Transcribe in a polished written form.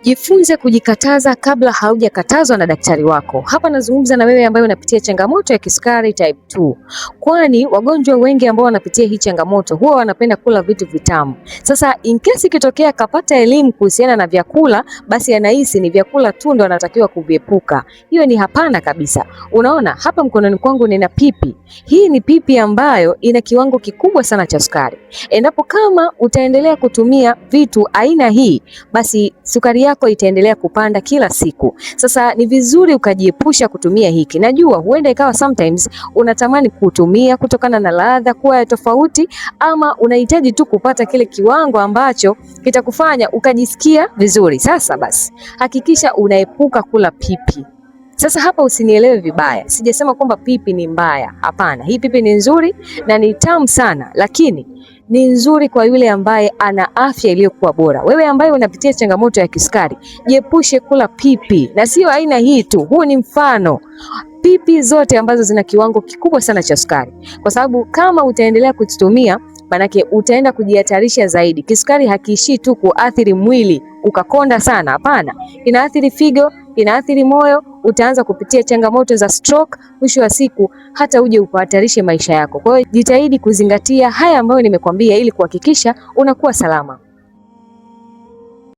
Jifunze kujikataza kabla haujakatazwa na daktari wako. Hapa nazungumza na wewe ambaye unapitia changamoto ya kisukari type 2. Kwani wagonjwa wengi ambao wanapitia hii changamoto huwa wanapenda kula vitu vitamu. Sasa in case ikitokea kapata elimu kuhusiana na vyakula, basi anahisi ni vyakula tu ndo anatakiwa kuviepuka. Hiyo ni hapana kabisa. Unaona hapa mkononi kwangu nina pipi. Hii ni pipi ambayo ina kiwango kikubwa sana cha sukari. Endapo kama utaendelea kutumia vitu aina hii, basi sukari yako itaendelea kupanda kila siku. Sasa ni vizuri ukajiepusha kutumia hiki. Najua huenda ikawa sometimes unatamani kutumia kutokana na ladha kuwa tofauti, ama unahitaji tu kupata kile kiwango ambacho kitakufanya ukajisikia vizuri. Sasa basi hakikisha unaepuka kula pipi. Sasa hapa usinielewe vibaya. Sijasema kwamba pipi ni mbaya. Hapana, hii pipi ni nzuri na ni tamu sana, lakini ni nzuri kwa yule ambaye ana afya iliyokuwa bora. Wewe ambaye unapitia changamoto ya kisukari, jiepushe kula pipi, na sio aina hii tu. Huu ni mfano. Pipi zote ambazo zina kiwango kikubwa sana cha sukari, kwa sababu kama utaendelea kuzitumia, manake utaenda kujihatarisha zaidi. Kisukari hakiishii tu kuathiri mwili ukakonda sana, hapana. Inaathiri figo, inaathiri moyo, utaanza kupitia changamoto za stroke, mwisho wa siku hata uje upatarishe maisha yako. Kwa hiyo jitahidi kuzingatia haya ambayo nimekwambia ili kuhakikisha unakuwa salama.